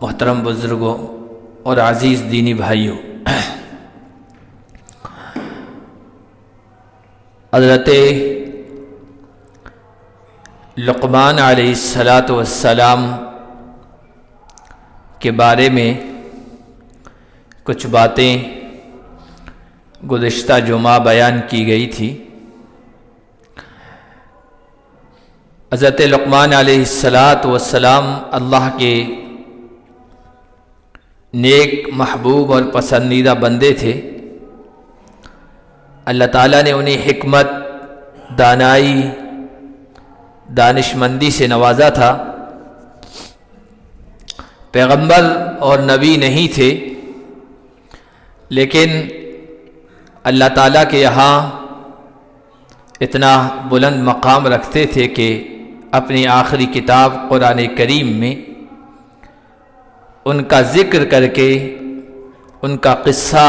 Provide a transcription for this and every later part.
محترم بزرگوں اور عزیز دینی بھائیوں، حضرت لقمان علیہ السلام کے بارے میں کچھ باتیں گزشتہ جمعہ بیان کی گئی تھی۔ حضرت لقمان علیہ السلام اللہ کے نیک، محبوب اور پسندیدہ بندے تھے۔ اللہ تعالیٰ نے انہیں حکمت، دانائی، دانشمندی سے نوازا تھا۔ پیغمبر اور نبی نہیں تھے، لیکن اللہ تعالیٰ کے یہاں اتنا بلند مقام رکھتے تھے کہ اپنی آخری کتاب قرآن کریم میں ان کا ذکر کر کے، ان کا قصہ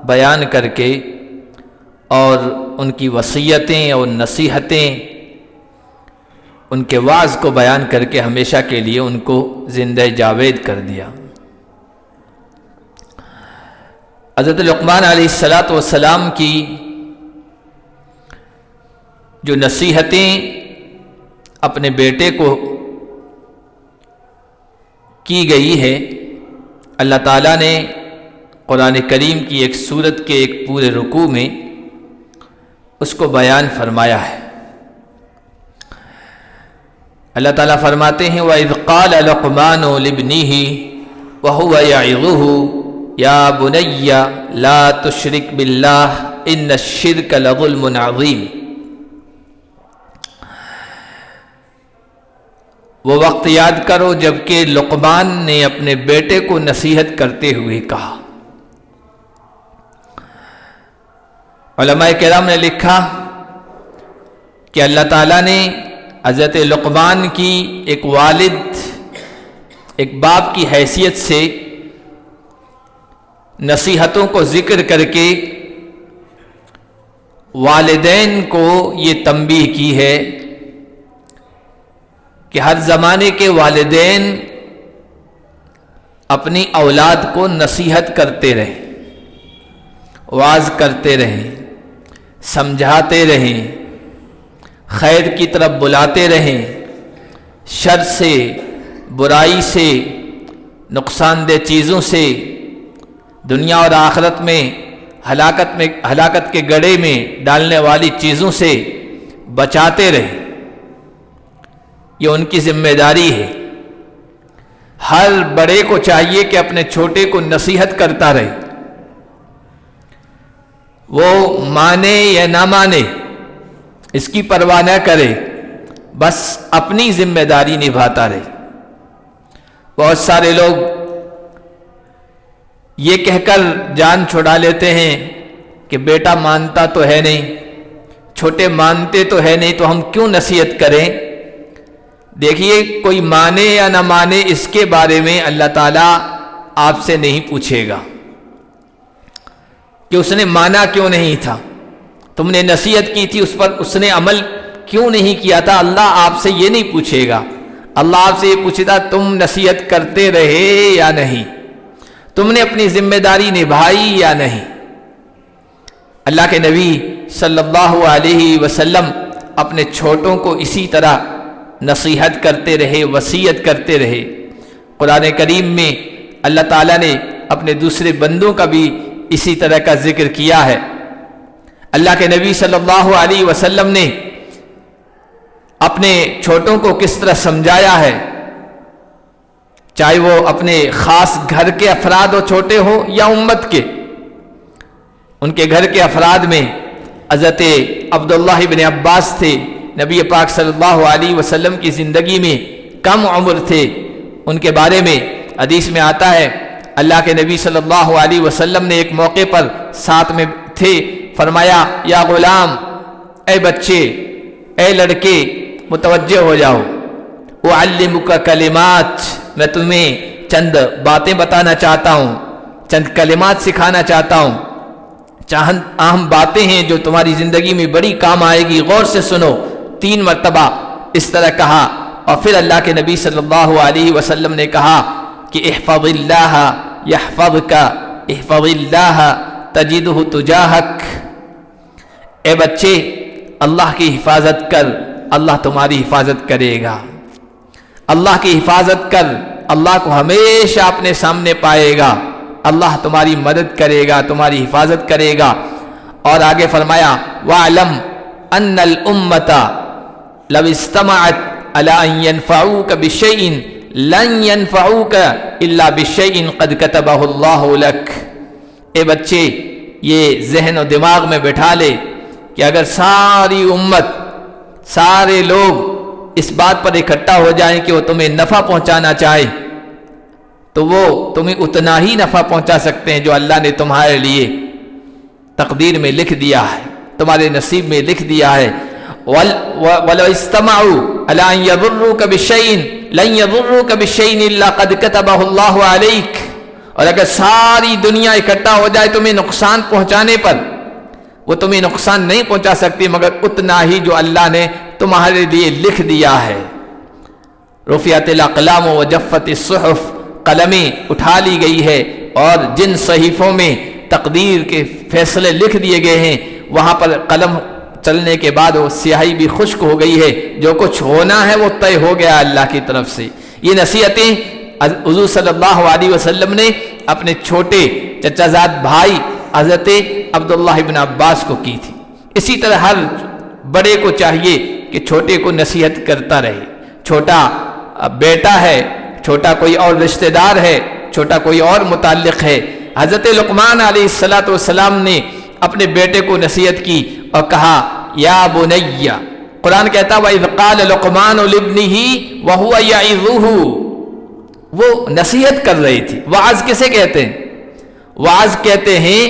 بیان کر کے اور ان کی وصیتیں اور نصیحتیں، ان کے وعظ کو بیان کر کے ہمیشہ کے لیے ان کو زندہ جاوید کر دیا۔ حضرت لقمان علیہ السلام کی جو نصیحتیں اپنے بیٹے کو کی گئی ہے، اللہ تعالیٰ نے قرآن کریم کی ایک سورت کے ایک پورے رکوع میں اس کو بیان فرمایا ہے۔ اللہ تعالیٰ فرماتے ہیں وَإِذْ قَالَ لُقْمَانُ لِابْنِهِ وَهُوَ يَعِظُهُ يَا بُنَيَّ لَا تُشْرِكْ بِاللَّهِ إِنَّ الشِّرْكَ لَظُلْمٌ عَظِيمٌ۔ وہ وقت یاد کرو جب کہ لقمان نے اپنے بیٹے کو نصیحت کرتے ہوئے کہا۔ علماء کرام نے لکھا کہ اللہ تعالیٰ نے حضرت لقمان کی ایک والد، ایک باپ کی حیثیت سے نصیحتوں کو ذکر کر کے والدین کو یہ تنبیہ کی ہے کہ ہر زمانے کے والدین اپنی اولاد کو نصیحت کرتے رہیں، واعظ کرتے رہیں، سمجھاتے رہیں، خیر کی طرف بلاتے رہیں، شر سے، برائی سے، نقصان دہ چیزوں سے، دنیا اور آخرت میں ہلاکت کے گڑھے میں ڈالنے والی چیزوں سے بچاتے رہیں۔ یہ ان کی ذمہ داری ہے۔ ہر بڑے کو چاہیے کہ اپنے چھوٹے کو نصیحت کرتا رہے، وہ مانے یا نہ مانے اس کی پرواہ نہ کرے، بس اپنی ذمہ داری نبھاتا رہے۔ بہت سارے لوگ یہ کہہ کر جان چھڑا لیتے ہیں کہ بیٹا مانتا تو ہے نہیں، چھوٹے مانتے تو ہے نہیں، تو ہم کیوں نصیحت کریں؟ دیکھیے، کوئی مانے یا نہ مانے اس کے بارے میں اللہ تعالیٰ آپ سے نہیں پوچھے گا کہ اس نے مانا کیوں نہیں تھا، تم نے نصیحت کی تھی اس پر اس نے عمل کیوں نہیں کیا تھا۔ اللہ آپ سے یہ نہیں پوچھے گا، اللہ آپ سے یہ پوچھے گا تم نصیحت کرتے رہے یا نہیں، تم نے اپنی ذمہ داری نبھائی یا نہیں۔ اللہ کے نبی صلی اللہ علیہ وسلم اپنے چھوٹوں کو اسی طرح نصیحت کرتے رہے، وصیت کرتے رہے۔ قرآن کریم میں اللہ تعالیٰ نے اپنے دوسرے بندوں کا بھی اسی طرح کا ذکر کیا ہے۔ اللہ کے نبی صلی اللہ علیہ وسلم نے اپنے چھوٹوں کو کس طرح سمجھایا ہے، چاہے وہ اپنے خاص گھر کے افراد ہو، چھوٹے ہو یا امت کے۔ ان کے گھر کے افراد میں حضرت عبداللہ بن عباس تھے، نبی پاک صلی اللہ علیہ وسلم کی زندگی میں کم عمر تھے۔ ان کے بارے میں حدیث میں آتا ہے اللہ کے نبی صلی اللہ علیہ وسلم نے ایک موقع پر ساتھ میں تھے، فرمایا یا غلام، اے بچے، اے لڑکے، متوجہ ہو جاؤ، اعلمک کلمات، میں تمہیں چند باتیں بتانا چاہتا ہوں، چند کلمات سکھانا چاہتا ہوں، چاند اہم باتیں ہیں جو تمہاری زندگی میں بڑی کام آئے گی، غور سے سنو۔ 3 مرتبہ اس طرح کہا، اور پھر اللہ کے نبی صلی اللہ علیہ وسلم نے کہا کہ احفظ اللہ یحفظک احفظ اللہ تجدہ تجاہک، اے بچے اللہ کی حفاظت کر، اللہ تمہاری حفاظت کرے گا۔ اللہ کی حفاظت کر، اللہ کو ہمیشہ اپنے سامنے پائے گا، اللہ تمہاری مدد کرے گا، تمہاری حفاظت کرے گا۔ اور آگے فرمایا وَاعْلَمْ أَنَّ الْأُمَّةَ لَوْ اسْتَمَعَتْ عَلَىٰ أَنْ يَنْفَعُوكَ بِشَيْءٍ لَنْ يَنْفَعُوكَ إِلَّا بِشَيْءٍ قَدْ كَتَبَهُ اللَّهُ لَكَ۔ اے بچے یہ ذہن و دماغ میں بٹھا لے کہ اگر ساری امت، سارے لوگ اس بات پر اکٹھا ہو جائیں کہ وہ تمہیں نفع پہنچانا چاہے تو وہ تمہیں اتنا ہی نفع پہنچا سکتے ہیں جو اللہ نے تمہارے لیے تقدیر میں لکھ دیا ہے، تمہارے نصیب میں لکھ دیا ہے۔ وَلَوْ اسْتَمَعُوا عَلَىٰ أَن يَضُرُّوكَ بِشَيْءٍ لَن يَضُرُّوكَ بِشَيْءٍ إِلَّا قَدْ كَتَبَهُ اللَّهُ عَلَيْكَ۔ اور اگر ساری دنیا اکٹھا ہو جائے تمہیں نقصان پہنچانے پر، وہ تمہیں نقصان نہیں پہنچا سکتی مگر اتنا ہی جو اللہ نے تمہارے لیے لکھ دیا ہے۔ رفعت الاقلام وجفت الصحف، قلمیں اٹھا لی گئی ہے اور جن صحیفوں میں تقدیر کے فیصلے لکھ دیے گئے ہیں وہاں پر قلم چلنے کے بعد وہ سیاہی بھی خشک ہو گئی ہے، جو کچھ ہونا ہے وہ طے ہو گیا اللہ کی طرف سے۔ یہ نصیحتیں حضور صلی اللہ علیہ وسلم نے اپنے چھوٹے چچا زاد بھائی حضرت عبداللہ ابن عباس کو کی تھی۔ اسی طرح ہر بڑے کو چاہیے کہ چھوٹے کو نصیحت کرتا رہے۔ چھوٹا بیٹا ہے، چھوٹا کوئی اور رشتہ دار ہے، چھوٹا کوئی اور متعلق ہے۔ حضرت لقمان علیہ السلام نے اپنے بیٹے کو نصیحت کی اور کہا یا بنی، قرآن کہتا وَإِذْ قَالَ لُقْمَانُ لِابْنِهِ وَهُوَ يَعِظُهُ، وہ نصیحت کر رہی تھی۔ وعظ کسے کہتے ہیں؟ وعظ کہتے ہیں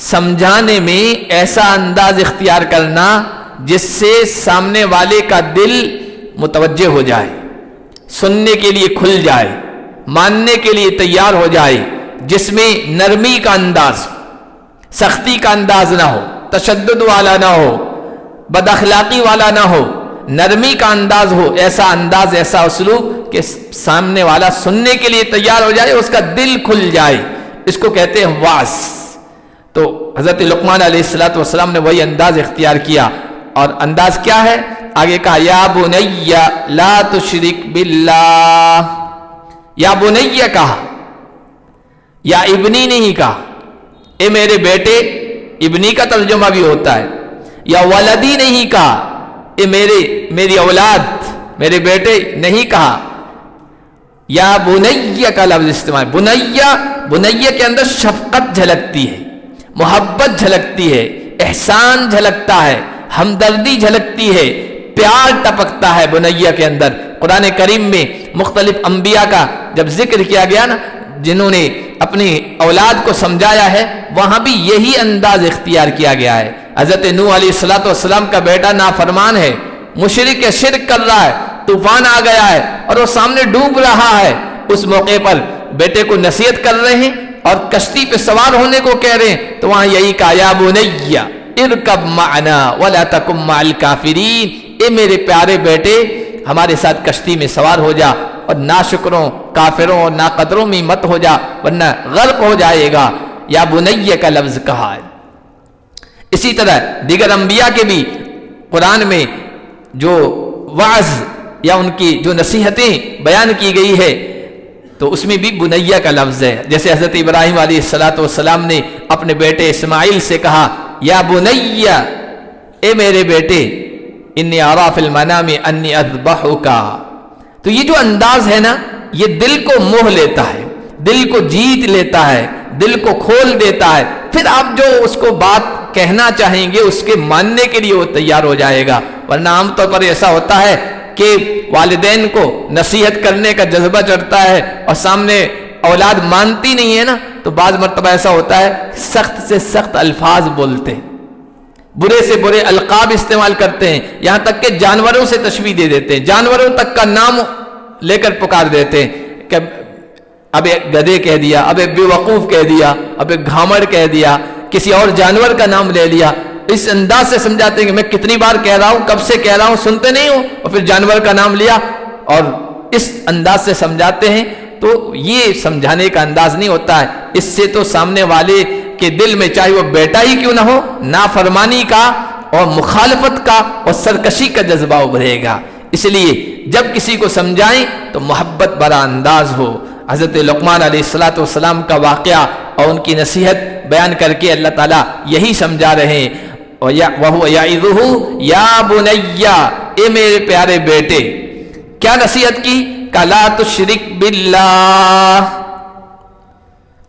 سمجھانے میں ایسا انداز اختیار کرنا جس سے سامنے والے کا دل متوجہ ہو جائے، سننے کے لیے کھل جائے، ماننے کے لیے تیار ہو جائے، جس میں نرمی کا انداز، سختی کا انداز نہ ہو، تشدد والا نہ ہو، بد اخلاقی والا نہ ہو، نرمی کا انداز ہو، ایسا انداز، ایسا اسلوب کہ سامنے والا سننے کے لیے تیار ہو جائے، اس کا دل کھل جائے، اس کو کہتے ہیں وعظ۔ تو حضرت لقمان علیہ السلام نے وہی انداز اختیار کیا، اور انداز کیا ہے؟ آگے کہا یا بنی لا تشرک باللہ، یا بنی کہا، یا ابنی نہیں کہا، اے میرے بیٹے، ابنی کا ترجمہ بھی ہوتا ہے، یا ولدی نہیں کہا، اے میری اولاد، میرے بیٹے نہیں کہا، یا بنی کا لفظ استعمال۔ بنی کے اندر شفقت جھلکتی ہے، محبت جھلکتی ہے، احسان جھلکتا ہے، ہمدردی جھلکتی ہے، پیار ٹپکتا ہے بنیہ کے اندر۔ قرآن کریم میں مختلف انبیاء کا جب ذکر کیا گیا نا، جنہوں نے اپنی اولاد کو سمجھایا ہے، وہاں بھی یہی انداز اختیار کیا گیا ہے۔ حضرت نوح علیہ السلام کا بیٹا نافرمان ہے، مشرک ہے، شرک کر رہا ہے، طوفان آ گیا ہے اور وہ سامنے ڈوب رہا ہے، اس موقع پر بیٹے کو نصیحت کر رہے ہیں اور کشتی پہ سوار ہونے کو کہہ رہے ہیں، تو وہاں یہی کہا یا بنی ارکب معنا ولا تکن مع الکافرین، اے میرے پیارے بیٹے ہمارے ساتھ کشتی میں سوار ہو جا اور ناشکروں، کافروں اور ناقدروں میں مت ہو جا ورنہ غرق ہو جائے گا۔ یا بنی کا لفظ کہا ہے۔ اسی طرح دیگر انبیاء کے بھی قرآن میں جو وعظ یا ان کی جو نصیحتیں بیان کی گئی ہے تو اس میں بھی بنیہ کا لفظ ہے۔ جیسے حضرت ابراہیم علیہ السلام نے اپنے بیٹے اسماعیل سے کہا یا بنی، اے میرے بیٹے، انی اری فی المنام انی اذبحک۔ تو یہ جو انداز ہے نا، یہ دل کو موہ لیتا ہے، دل کو جیت لیتا ہے، دل کو کھول دیتا ہے، پھر آپ جو اس کو بات کہنا چاہیں گے اس کے ماننے کے لیے وہ تیار ہو جائے گا۔ ورنہ عام طور پر ایسا ہوتا ہے کہ والدین کو نصیحت کرنے کا جذبہ چڑھتا ہے اور سامنے اولاد مانتی نہیں ہے نا، تو بعض مرتبہ ایسا ہوتا ہے سخت سے سخت الفاظ بولتے ہیں، برے سے برے القاب استعمال کرتے ہیں، یہاں تک کہ جانوروں سے تشبیہ دے دیتے ہیں، جانوروں تک کا نام لے کر پکار دیتے ہیں کہ اب ایک گدھے کہہ دیا، اب ایک بے وقوف کہہ دیا، اب ایک گھامڑ کہہ دیا، کسی اور جانور کا نام لے لیا۔ اس انداز سے سمجھاتے ہیں کہ میں کتنی بار کہہ رہا ہوں، کب سے کہہ رہا ہوں، سنتے نہیں ہو، اور پھر جانور کا نام لیا، اور اس انداز سے سمجھاتے ہیں تو یہ سمجھانے کا انداز نہیں ہوتا ہے. اس سے تو سامنے والے کے دل میں چاہے وہ بیٹا ہی کیوں نہ ہو نافرمانی کا اور مخالفت کا اور سرکشی کا جذبہ ابھرے گا. اس لیے جب کسی کو سمجھائیں تو محبت بھرا انداز ہو. حضرت لقمان علیہ السلام کا واقعہ اور ان کی نصیحت بیان کر کے اللہ تعالیٰ یہی سمجھا رہے ہیں. وَهُوَ يَعِظُهُ يَا بُنَيَّ اے میرے پیارے بیٹے. کیا نصیحت کی؟ لَا تُشْرِكْ بِاللَّهِ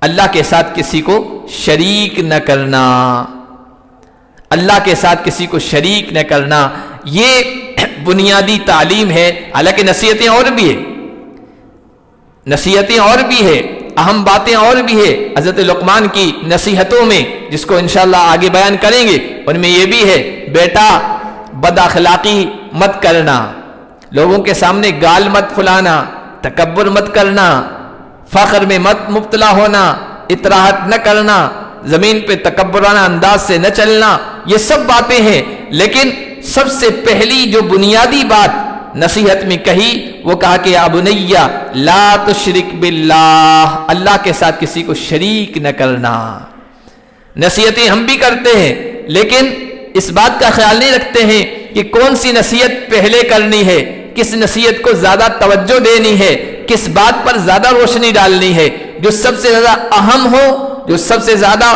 اللہ کے ساتھ کسی کو شریک نہ کرنا. اللہ کے ساتھ کسی کو شریک نہ کرنا یہ بنیادی تعلیم ہے. حالانکہ نصیحتیں اور بھی ہیں، نصیحتیں اور بھی ہے، اہم باتیں اور بھی ہے حضرت لقمان کی نصیحتوں میں، جس کو انشاءاللہ آگے بیان کریں گے. ان میں یہ بھی ہے بیٹا بد اخلاقی مت کرنا، لوگوں کے سامنے گال مت پھلانا، تکبر مت کرنا، فخر میں مت مبتلا ہونا، اطراحت نہ کرنا، زمین پہ تکبرانہ انداز سے نہ چلنا. یہ سب باتیں ہیں، لیکن سب سے پہلی جو بنیادی بات نصیحت میں کہی وہ کہا کہ یا بنیہ لا تشرک باللہ اللہ کے ساتھ کسی کو شریک نہ کرنا. نصیحتیں ہم بھی کرتے ہیں لیکن اس بات کا خیال نہیں رکھتے ہیں کہ کون سی نصیحت پہلے کرنی ہے، کس نصیحت کو زیادہ توجہ دینی ہے، کس بات پر زیادہ روشنی ڈالنی ہے. جو سب سے زیادہ اہم ہو، جو سب سے زیادہ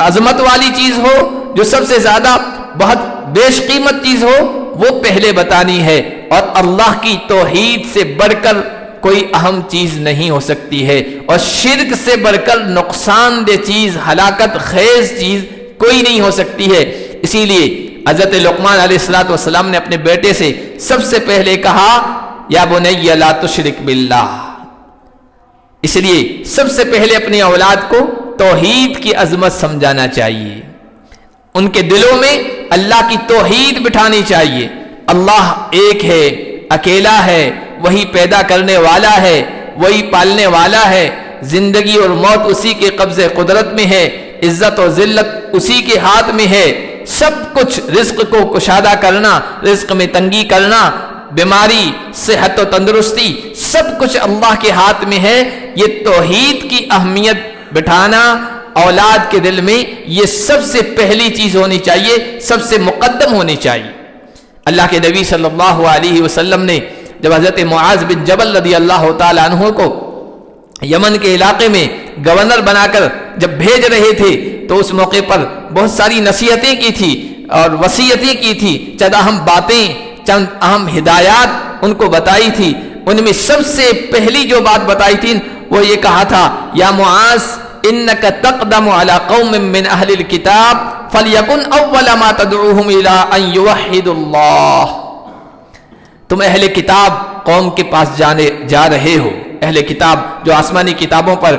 عظمت والی چیز ہو، جو سب سے زیادہ بہت بیش قیمت چیز ہو، وہ پہلے بتانی ہے. اور اللہ کی توحید سے بڑھ کر کوئی اہم چیز نہیں ہو سکتی ہے، اور شرک سے بڑھ کر نقصان دہ چیز، ہلاکت خیز چیز کوئی نہیں ہو سکتی ہے. اسی لیے حضرت لقمان علیہ السلام نے اپنے بیٹے سے سب سے پہلے کہا یا بنی لا تشرک باللہ. اس لیے سب سے پہلے اپنی اولاد کو توحید کی عظمت سمجھانا چاہیے، ان کے دلوں میں اللہ کی توحید بٹھانی چاہیے. اللہ ایک ہے، اکیلا ہے، وہی پیدا کرنے والا ہے، وہی پالنے والا ہے، زندگی اور موت اسی کے قبضے قدرت میں ہے، عزت اور ذلت اسی کے ہاتھ میں ہے. سب کچھ رزق کو کشادہ کرنا، رزق میں تنگی کرنا، بیماری، صحت و تندرستی، سب کچھ اللہ کے ہاتھ میں ہے. یہ توحید کی اہمیت بٹھانا اولاد کے دل میں یہ سب سے پہلی چیز ہونی چاہیے، سب سے مقدم ہونی چاہیے. اللہ کے نبی صلی اللہ علیہ وسلم نے جب حضرت معاذ بن جبل رضی اللہ تعالی عنہ کو یمن کے علاقے میں گورنر بنا کر جب بھیج رہے تھے تو اس موقع پر بہت ساری نصیحتیں کی تھی اور وصیتیں کی تھی، چند اہم باتیں، چند اہم ہدایات ان کو بتائی تھی. ان میں سب سے پہلی جو بات بتائی تھی وہ یہ کہا تھا یا معاذ انک تقدم علی قوم من اہل الکتاب فلیکن اول ما تدعوہم الی ان یوحدوا اللہ. تم اہل کتاب قوم کے پاس جا رہے ہو، اہل کتاب جو آسمانی کتابوں پر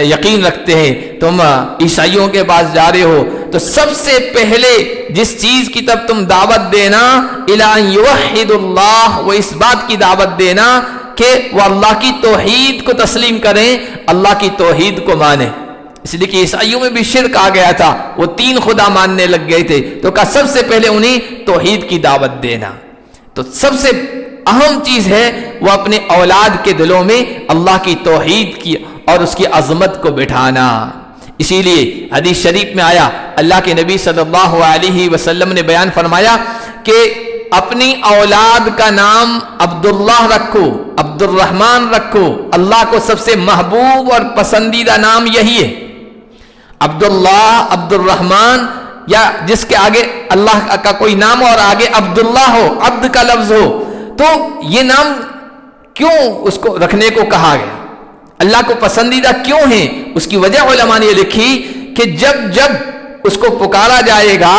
یقین رکھتے ہیں، تم عیسائیوں کے پاس جا رہے ہو تو سب سے پہلے جس چیز کی طرف تم دعوت دینا الی ان یوحدوا اللہ، وہ اس بات کی دعوت دینا کہ وہ اللہ کی توحید کو تسلیم کریں، اللہ کی توحید کو مانیں. اس لیے کہ عیسائیوں میں بھی شرک آ گیا تھا، وہ 3 خدا ماننے لگ گئے تھے، تو کہا سب سے پہلے انہیں توحید کی دعوت دینا. تو سب سے اہم چیز ہے وہ اپنے اولاد کے دلوں میں اللہ کی توحید کی اور اس کی عظمت کو بٹھانا. اسی لیے حدیث شریف میں آیا، اللہ کے نبی صلی اللہ علیہ وسلم نے بیان فرمایا کہ اپنی اولاد کا نام عبداللہ رکھو، عبد الرحمن رکھو. اللہ کو سب سے محبوب اور پسندیدہ نام یہی ہے، عبداللہ، عبد الرحمن، یا جس کے آگے اللہ کا کوئی نام اور آگے عبداللہ ہو، عبد کا لفظ ہو. تو یہ نام کیوں اس کو رکھنے کو کہا گیا، اللہ کو پسندیدہ کیوں ہے؟ اس کی وجہ علماء نے یہ لکھی کہ جب اس کو پکارا جائے گا،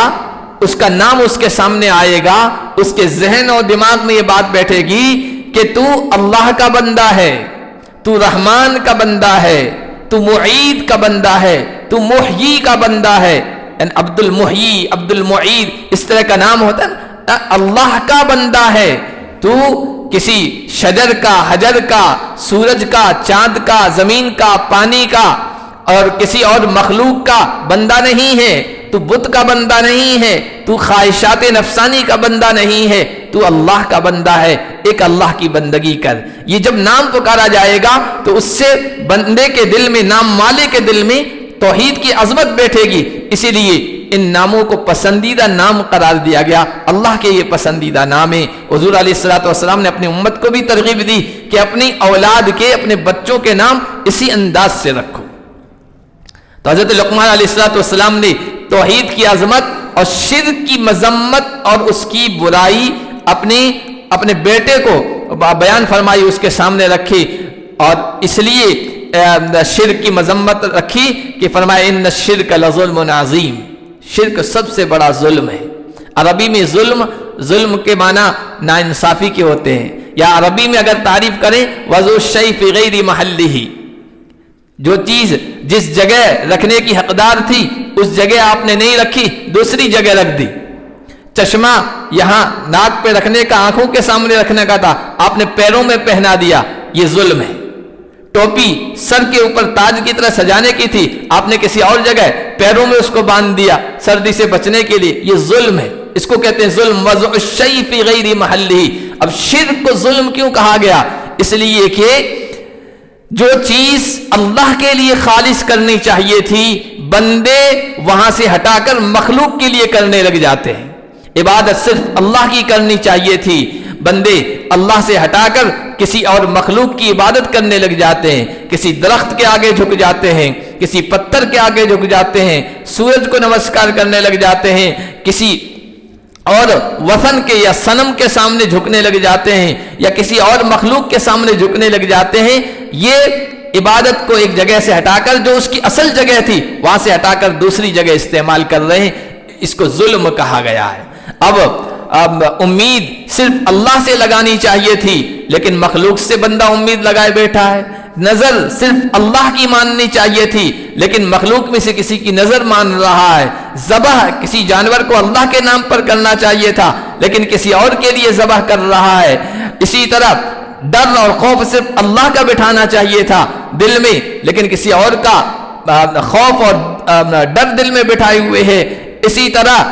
اس کا نام اس کے سامنے آئے گا، اس کے ذہن اور دماغ میں یہ بات بیٹھے گی کہ تو اللہ کا بندہ ہے، تو رحمان کا بندہ ہے، تو معید کا بندہ ہے، تو محیی کا بندہ ہے. عبد المحیی، عبد المعید، اس طرح کا نام ہوتا ہے نا، اللہ کا بندہ ہے. تو کسی شجر کا، حجر کا، سورج کا، چاند کا، زمین کا، پانی کا اور کسی اور مخلوق کا بندہ نہیں ہے. تو بت کا بندہ نہیں ہے، تو خواہشات نفسانی کا بندہ نہیں ہے، تو اللہ کا بندہ ہے، ایک اللہ کی بندگی کر۔ یہ جب نام پکارا جائے گا تو اس سے بندے کے دل میں، نام مالے کے دل میں توحید کی عظمت بیٹھے گی۔ اسی لیے ان ناموں کو پسندیدہ نام قرار دیا گیا، اللہ کے یہ پسندیدہ نام ہے۔ حضور علیہ الصلوۃ والسلام نے اپنی امت کو بھی ترغیب دی کہ اپنی اولاد کے، اپنے بچوں کے نام اسی انداز سے رکھو۔ تو حضرت لقمان علیہ الصلوۃ والسلام نے توحید کی عظمت اور شرک کی مذمت اور اس کی برائی اپنے بیٹے کو بیان فرمائی، اس کے سامنے رکھی، اور اس لیے شرک کی مذمت رکھی کہ فرمایا ان الشرک لظلم عظیم، شرک سب سے بڑا ظلم ہے۔ عربی میں ظلم کے معنی ناانصافی کے ہوتے ہیں، یا عربی میں اگر تعریف کریں وضع الشیء فی غیر محلہ، جو چیز جس جگہ رکھنے کی حقدار تھی اس جگہ آپ نے نہیں رکھی، دوسری جگہ رکھ دی۔ چشمہ یہاں ناک پہ رکھنے کا، آنکھوں کے سامنے رکھنے کا تھا، آپ نے پیروں میں پہنا دیا، یہ ظلم ہے۔ ٹوپی سر کے اوپر تاج کی طرح سجانے کی تھی، آپ نے کسی اور جگہ پیروں میں اس کو باندھ دیا سردی سے بچنے کے لیے، یہ ظلم ہے، اس کو کہتے ہیں ظلم۔ وضع الشیء فی غیر محلہ۔ اب شرک کو ظلم کیوں کہا گیا؟ اس لیے کہ جو چیز اللہ کے لیے خالص کرنی چاہیے تھی، بندے وہاں سے ہٹا کر مخلوق کے لیے کرنے لگ جاتے ہیں۔ عبادت صرف اللہ کی کرنی چاہیے تھی، بندے اللہ سے ہٹا کر کسی اور مخلوق کی عبادت کرنے لگ جاتے ہیں، کسی درخت کے آگے جھک جاتے ہیں، کسی پتھر کے آگے جھک جاتے ہیں، سورج کو نمسکار کرنے لگ جاتے ہیں، کسی اور وثن کے یا صنم کے سامنے جھکنے لگ جاتے ہیں، یا کسی اور مخلوق کے سامنے جھکنے لگ جاتے ہیں۔ یہ عبادت کو ایک جگہ سے ہٹا کر، جو اس کی اصل جگہ تھی وہاں سے ہٹا کر دوسری جگہ استعمال کر رہے ہیں، اس کو ظلم کہا گیا ہے۔ اب امید صرف اللہ سے لگانی چاہیے تھی، لیکن مخلوق سے بندہ امید لگائے بیٹھا ہے۔ نظر صرف اللہ کی ماننی چاہیے تھی، لیکن مخلوق میں سے کسی کی نظر مان رہا ہے۔ ذبح کسی جانور کو اللہ کے نام پر کرنا چاہیے تھا، لیکن کسی اور کے لیے ذبح کر رہا ہے۔ اسی طرح ڈر اور خوف صرف اللہ کا بٹھانا چاہیے تھا دل میں، لیکن کسی اور کا خوف اور ڈر دل میں بٹھائے ہوئے ہے۔ اسی طرح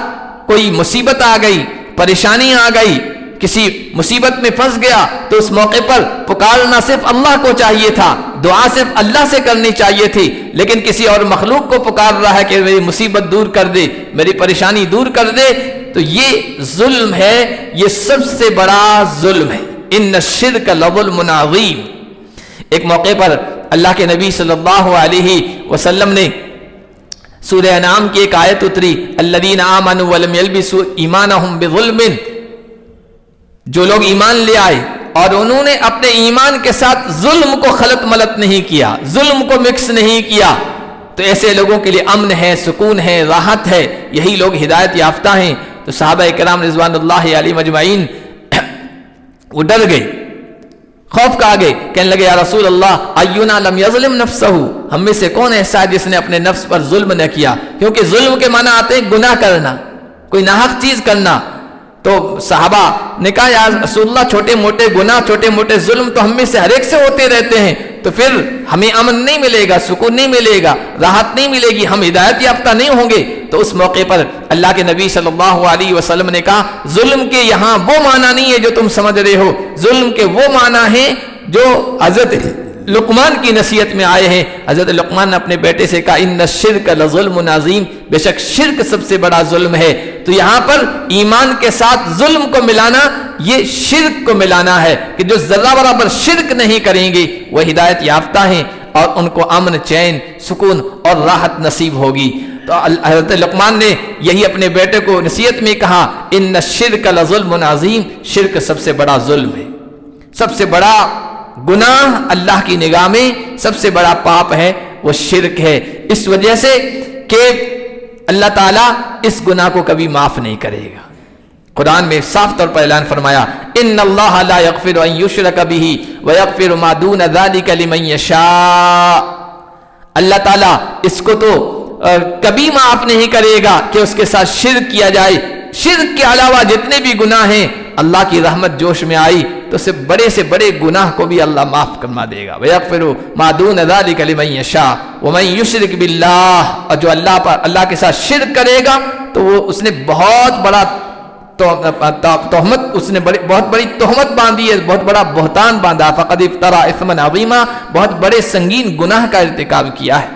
کوئی مصیبت آ گئی، پریشانی آ گئی، کسی مصیبت میں پھنس گیا، تو اس موقع پر پکارنا صرف اللہ کو چاہیے تھا، دعا صرف اللہ سے کرنی چاہیے تھی، لیکن کسی اور مخلوق کو پکار رہا ہے کہ میری مصیبت دور کر دے، میری پریشانی دور کر دے، تو یہ ظلم ہے، یہ سب سے بڑا ظلم ہے۔ ان الشرک لظلم عظیم۔ ایک موقع پر اللہ کے نبی صلی اللہ علیہ وسلم نے سورہ انعام کی ایک آیت اتری، الذین آمنوا ولم یلبسوا ایمانہم بظلم، جو لوگ ایمان لے آئے اور انہوں نے اپنے ایمان کے ساتھ ظلم کو خلط ملط نہیں کیا، ظلم کو مکس نہیں کیا، تو ایسے لوگوں کے لیے امن ہے، سکون ہے، راحت ہے، یہی لوگ ہدایت یافتہ ہیں۔ تو صحابہ کرام رضوان اللہ علیہم اجمعین وہ ڈر گئے، خوف کا آگے، کہنے لگے یا رسول اللہ اینا لم یظلم نفسہ، ہم میں سے کون ایسا ہے جس نے اپنے نفس پر ظلم نہ کیا؟ کیونکہ ظلم کے معنی آتے ہیں گناہ کرنا، کوئی ناحق چیز کرنا۔ تو صحابہ نے کہا یا رسول اللہ چھوٹے موٹے گناہ، چھوٹے موٹے ظلم تو ہم میں سے ہر ایک سے ہوتے رہتے ہیں، تو پھر ہمیں امن نہیں ملے گا، سکون نہیں ملے گا، راحت نہیں ملے گی، ہم ہدایت یافتہ نہیں ہوں گے۔ تو اس موقع پر اللہ کے نبی صلی اللہ علیہ وسلم نے کہا ظلم کے یہاں وہ معنی نہیں ہے جو تم سمجھ رہے ہو، ظلم کے وہ معنی ہیں جو حضرت لقمان کی نصیحت میں آئے ہیں۔ حضرت لقمان نے اپنے بیٹے سے کہا ان الشرک لظلم عظیم، بے شک شرک سب سے بڑا ظلم ہے۔ تو یہاں پر ایمان کے ساتھ ظلم کو ملانا، یہ شرک کو ملانا ہے کہ جو ذرہ برابر شرک نہیں کریں گے وہ ہدایت یافتہ ہیں اور ان کو امن، چین، سکون اور راحت نصیب ہوگی۔ تو حضرت لقمان نے یہی اپنے بیٹے کو نصیحت میں کہا ان الشرک لظلم عظیم، شرک سب سے بڑا ظلم ہے، سب سے بڑا گناہ اللہ کی نگاہ میں سب سے بڑا پاپ ہے، وہ شرک ہے، اس وجہ سے کہ اللہ تعالیٰ اس گناہ کو کبھی معاف نہیں کرے گا۔ قرآن میں صاف طور پر اعلان فرمایا ان اللہ لا یغفر ان یشرک بہ ویغفر ما دون ذلک لمن یشاء، اللہ تعالیٰ اس کو تو کبھی معاف نہیں کرے گا کہ اس کے ساتھ شرک کیا جائے، شرک کے علاوہ جتنے بھی گناہ ہیں اللہ کی رحمت جوش میں آئی تو اس سے بڑے گناہ کو بھی اللہ معاف فرما دے گا. وَيَغْفِرُ مَا دُونَ ذَلِكَ لِمَن يَشَاءُ وَمَن يُشْرِكْ بِاللَّهِ. اور جو اللہ کے ساتھ شرک کرے گا تو وہ اس نے بہت بڑا تہمت، اس نے بہت بڑی تہمت باندھی ہے، بہت بڑا بہتان باندھا. فَقَدِ افْتَرَىٰ اِثْمًا عَظِيمًا. بہت بڑے سنگین گناہ کا ارتکاب کیا ہے.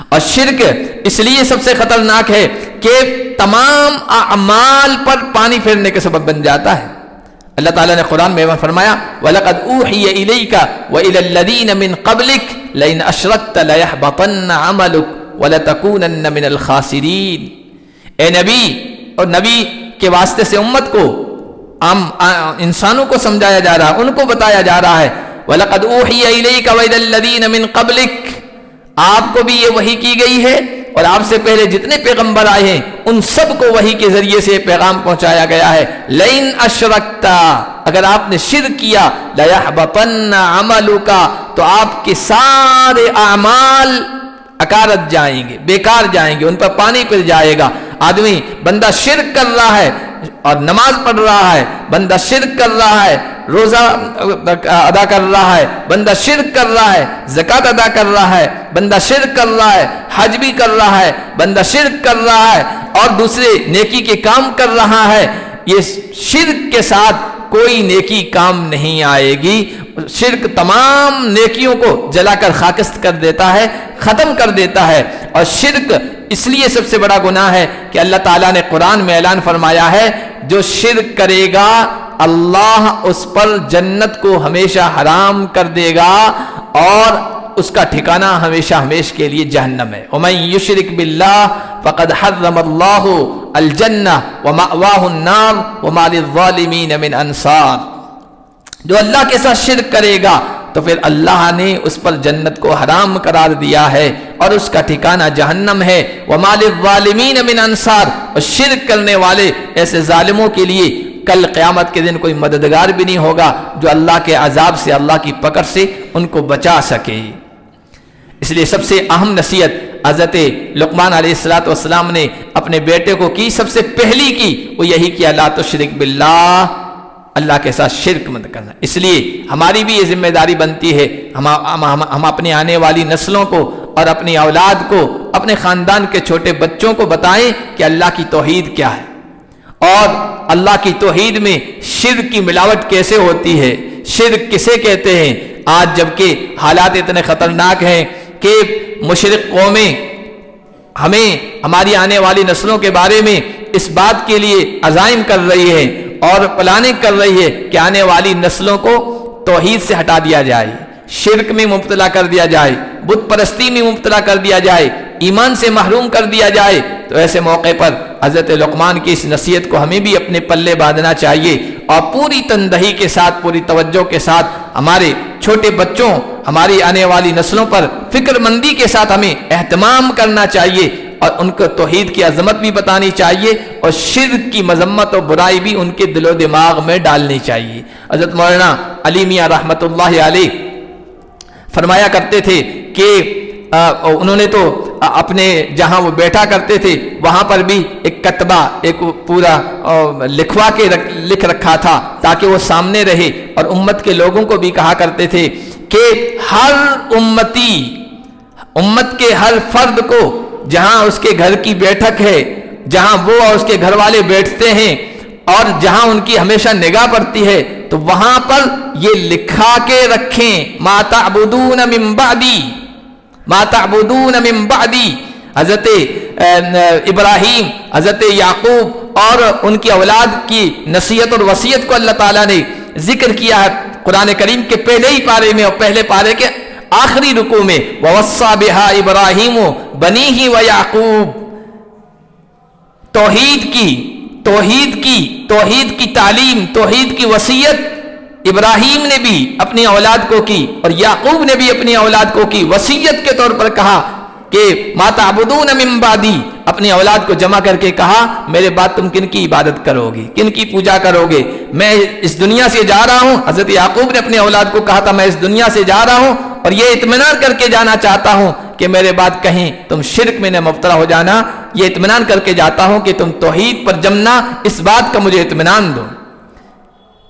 اور شرک اس لیے سب سے خطرناک ہے کہ تمام اعمال پر پانی پھیرنے کے سبب بن جاتا ہے. اللہ تعالیٰ نے قرآن میں فرمایا وَلَقَدْ أُوحِيَ إِلَيْكَ وَإِلَى الَّذِينَ مِنْ قَبْلِكَ لَئِنْ أَشْرَكْتَ لَيَحْبَطَنَّ عَمَلُكَ وَلَتَكُونَنَّ مِنَ الْخَاسِرِينَ. اے نبی، اور نبی کے واسطے سے امت کو، عام انسانوں کو سمجھایا جا رہا ہے، ان کو بتایا جا رہا ہے وَلَقَدْ أُوحِيَ إِلَيْكَ وَإِلَى الَّذِينَ مِنْ قَبْلِكَ. آپ کو بھی یہ وحی کی گئی ہے اور آپ سے پہلے جتنے پیغمبر آئے ہیں ان سب کو وحی کے ذریعے سے پیغام پہنچایا گیا ہے. لَئِنْ أَشْرَكْتَ، اگر آپ نے شرک کیا، لَيَحْبَطَنَّ عَمَلُكَ، تو آپ کے سارے اعمال اکارت جائیں گے، بیکار جائیں گے، ان پر پانی پھر جائے گا. آدمی بندہ شرک کر رہا ہے اور نماز پڑھ رہا ہے، بندہ شرک کر رہا ہے، روزہ ادا کر رہا ہے، بندہ شرک کر رہا ہے، زکوٰۃ ادا کر رہا ہے، بندہ شرک کر رہا ہے، حج بھی کر رہا ہے، بندہ شرک کر رہا ہے اور دوسرے نیکی کے کام کر رہا ہے. یہ شرک کے ساتھ کوئی نیکی کام نہیں آئے گی. شرک تمام نیکیوں کو جلا کر خاکست کر دیتا ہے، ختم کر دیتا ہے. اور شرک اس لیے سب سے بڑا گناہ ہے کہ اللہ تعالیٰ نے قرآن میں اعلان فرمایا ہے جو شرک کرے گا اللہ اس پر جنت کو ہمیشہ حرام کر دے گا اور اس کا ٹھکانہ ہمیشہ ہمیشہ کے لیے جہنم ہے. وَمَن يُشْرِكْ بِاللَّهِ فَقَدْ حَرَّمَ اللَّهُ الْجَنَّةَ وَمَأْوَاهُ النَّارُ وَمَا لِلظَّالِمِينَ مِنْ أَنصَارٍ. جو اللہ کے ساتھ شرک کرے گا تو پھر اللہ نے اس پر جنت کو حرام قرار دیا ہے اور اس کا ٹھکانہ جہنم ہے. وَمَا لِلظَّالِمِينَ مِنْ أَنصَارٍ. اور شرک کرنے والے ایسے ظالموں کے لیے کل قیامت کے دن کوئی مددگار بھی نہیں ہوگا جو اللہ کے عذاب سے، اللہ کی پکڑ سے ان کو بچا سکے. اس لیے سب سے اہم نصیحت حضرت لقمان علیہ السلام نے اپنے بیٹے کو کی، سب سے پہلی کی وہ یہی کہ لا تشرک باللہ، اللہ کے ساتھ شرک مت کرنا. اس لیے ہماری بھی یہ ذمہ داری بنتی ہے ہم اپنی آنے والی نسلوں کو اور اپنی اولاد کو، اپنے خاندان کے چھوٹے بچوں کو بتائیں کہ اللہ کی توحید کیا ہے اور اللہ کی توحید میں شرک کی ملاوٹ کیسے ہوتی ہے، شرک کسے کہتے ہیں. آج جبکہ حالات اتنے خطرناک ہیں کہ مشرک قومیں ہمیں، ہماری آنے والی نسلوں کے بارے میں اس بات کے لیے عزائم کر رہی ہے اور پلاننگ کر رہی ہے کہ آنے والی نسلوں کو توحید سے ہٹا دیا جائے، شرک میں مبتلا کر دیا جائے، بت پرستی میں مبتلا کر دیا جائے، ایمان سے محروم کر دیا جائے. تو ایسے موقع پر حضرت لقمان کی اس نصیحت کو ہمیں بھی اپنے پلے باندھنا چاہیے اور پوری تندہی کے ساتھ، پوری توجہ کے ساتھ ہمارے چھوٹے بچوں، ہماری آنے والی نسلوں پر فکر مندی کے ساتھ ہمیں اہتمام کرنا چاہیے اور ان کو توحید کی عظمت بھی بتانی چاہیے اور شرک کی مذمت اور برائی بھی ان کے دل و دماغ میں ڈالنی چاہیے. حضرت مولانا علی میاں رحمۃ اللہ علیہ فرمایا کرتے تھے کہ انہوں نے تو اپنے جہاں وہ بیٹھا کرتے تھے وہاں پر بھی ایک کتبہ، ایک پورا لکھوا کے لکھ رکھا تھا تاکہ وہ سامنے رہے اور امت کے لوگوں کو بھی کہا کرتے تھے کہ ہر امتی، امت کے ہر فرد کو جہاں اس کے گھر کی بیٹھک ہے، جہاں وہ اور اس کے گھر والے بیٹھتے ہیں اور جہاں ان کی ہمیشہ نگاہ پڑتی ہے تو وہاں پر یہ لکھا کے رکھیں ما تعبدون من بعدی، ما تعبدون من بعدی. حضرت ابراہیم، حضرت یعقوب اور ان کی اولاد کی نصیحت اور وصیت کو اللہ تعالیٰ نے ذکر کیا ہے قرآن کریم کے پہلے ہی پارے میں اور پہلے پارے کے آخری رکوع میں. وَوَصَّى بِهَا إِبْرَاهِيمُ بَنِيهِ وَيَعْقُوبُ. توحید کی تعلیم، توحید کی وصیت ابراہیم نے بھی اپنی اولاد کو کی اور یعقوب نے بھی اپنی اولاد کو کی. وصیت کے طور پر کہا کہ ما تعبدون من بعدی، اپنی اولاد کو جمع کر کے کہا میرے بعد تم کن کی عبادت کرو گے، کن کی پوجا کرو گے. میں اس دنیا سے جا رہا ہوں، حضرت یعقوب نے اپنی اولاد کو کہا تھا میں اس دنیا سے جا رہا ہوں اور یہ اطمینان کر کے جانا چاہتا ہوں کہ میرے بعد کہیں تم شرک میں نہ مبتلا ہو جانا، یہ اطمینان کر کے جاتا ہوں کہ تم توحید پر جمنا، اس بات کا مجھے اطمینان دو۔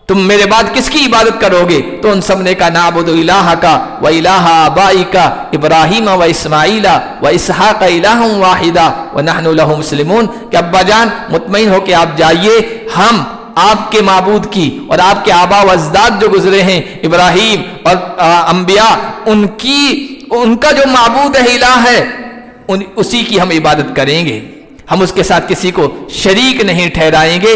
تم میرے بعد کس کی عبادت کرو گے؟ تو ان سب نے کہا نعبد الہک و الہ آبائک ابراہیم و اسماعیل و اسحاق الہ واحدا ونحن لہ مسلمون، کہ ابا جان مطمئن ہو کہ آپ جائیے، ہم آپ کے معبود کی اور آپ کے آبا و اجداد جو گزرے ہیں ابراہیم اور انبیاء، ان کا جو معبود ہے، الہ ہے، اسی کی ہم عبادت کریں گے، ہم اس کے ساتھ کسی کو شریک نہیں ٹھہرائیں گے،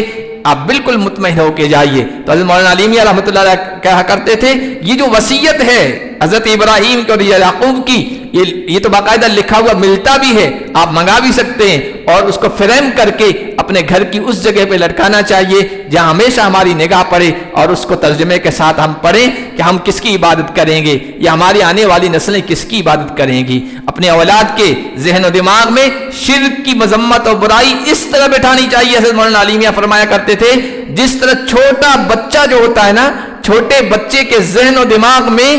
آپ بالکل مطمئن ہو کے جائیے۔ تو حضرت مولانا علی میاں رحمۃ اللہ علیہ کہا کرتے تھے یہ جو وصیت ہے حضرت ابراہیم کی اور یعقوب کی، یہ تو باقاعدہ لکھا ہوا ملتا بھی ہے، آپ منگا بھی سکتے ہیں، اور اس کو فریم کر کے اپنے گھر کی اس جگہ پہ لٹکانا چاہیے جہاں ہمیشہ ہماری نگاہ پڑے، اور اس کو ترجمے کے ساتھ ہم پڑھیں کہ ہم کس کی عبادت کریں گے یا ہماری آنے والی نسلیں کس کی عبادت کریں گی۔ اپنے اولاد کے ذہن و دماغ میں شرک کی مذمت اور برائی اس طرح بٹھانی چاہیے۔ حضرت مولانا علی میاں فرمایا کرتے تھے جس طرح چھوٹا بچہ جو ہوتا ہے نا، چھوٹے بچے کے ذہن و دماغ میں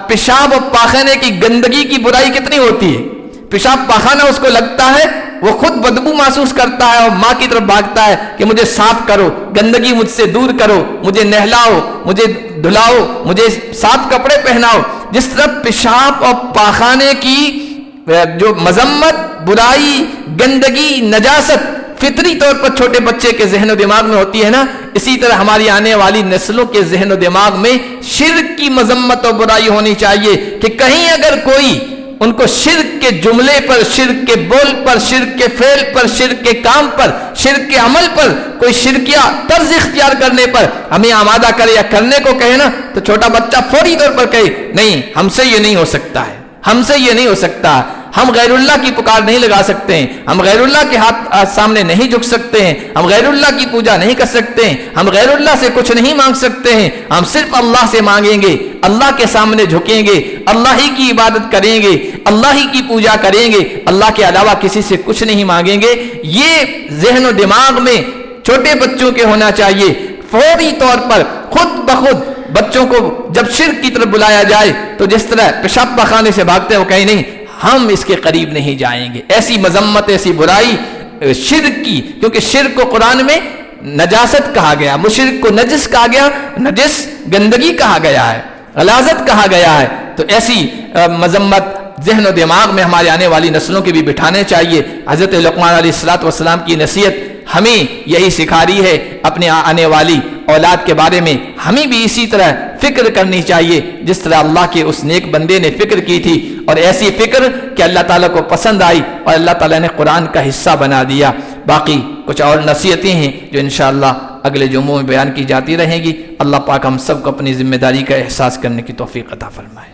پیشاب اور پاخانے کی گندگی کی برائی کتنی ہوتی ہے، پیشاب پاخانہ اس کو لگتا ہے، وہ خود بدبو محسوس کرتا ہے اور ماں کی طرف بھاگتا ہے کہ مجھے صاف کرو، گندگی مجھ سے دور کرو، مجھے نہلاؤ، مجھے دھلاؤ، مجھے صاف کپڑے پہناؤ۔ جس طرح پیشاب اور پاخانے کی جو مذمت، برائی، گندگی، نجاست فطری طور پر چھوٹے بچے کے ذہن و دماغ میں ہوتی ہے نا، اسی طرح ہماری آنے والی نسلوں کے ذہن و دماغ میں شرک کی مذمت اور برائی ہونی چاہیے کہ کہیں اگر کوئی ان کو شرک کے جملے پر، شرک کے بول پر، شرک کے فعل پر، شرک کے کام پر، شرک کے عمل پر کوئی شرکیہ طرز اختیار کرنے پر ہمیں آمادہ کرے یا کرنے کو کہے نا، تو چھوٹا بچہ فوری طور پر کہے نہیں، ہم سے یہ نہیں ہو سکتا ہے، ہم سے یہ نہیں ہو سکتا، ہم غیر اللہ کی پکار نہیں لگا سکتے ہیں، ہم غیر اللہ کے ہاتھ سامنے نہیں جھک سکتے ہیں، ہم غیر اللہ کی پوجا نہیں کر سکتے ہیں، ہم غیر اللہ سے کچھ نہیں مانگ سکتے ہیں، ہم صرف اللہ سے مانگیں گے، اللہ کے سامنے جھکیں گے، اللہ ہی کی عبادت کریں گے، اللہ ہی کی پوجا کریں گے، اللہ کے علاوہ کسی سے کچھ نہیں مانگیں گے۔ یہ ذہن و دماغ میں چھوٹے بچوں کے ہونا چاہیے۔ فوری طور پر خود بخود بچوں کو جب شرک کی طرف بلایا جائے تو جس طرح پیشاب پاخانے سے بھاگتے ہو کہیں نہیں، ہم اس کے قریب نہیں جائیں گے۔ ایسی مذمت، ایسی برائی شرک کی، کیونکہ شرک کو قرآن میں نجاست کہا گیا، مشرک کو نجس کہا گیا، نجس گندگی کہا گیا ہے، غلاظت کہا گیا ہے، تو ایسی مذمت ذہن و دماغ میں ہمارے آنے والی نسلوں کے بھی بٹھانے چاہیے۔ حضرت لقمان علیہ السلام کی نصیحت ہمیں یہی سکھا رہی ہے، اپنے آنے والی اولاد کے بارے میں ہمیں بھی اسی طرح فکر کرنی چاہیے جس طرح اللہ کے اس نیک بندے نے فکر کی تھی، اور ایسی فکر کہ اللہ تعالیٰ کو پسند آئی اور اللہ تعالیٰ نے قرآن کا حصہ بنا دیا۔ باقی کچھ اور نصیحتیں ہیں جو انشاءاللہ اگلے جمعوں میں بیان کی جاتی رہیں گی۔ اللہ پاک ہم سب کو اپنی ذمہ داری کا احساس کرنے کی توفیق عطا فرمائے۔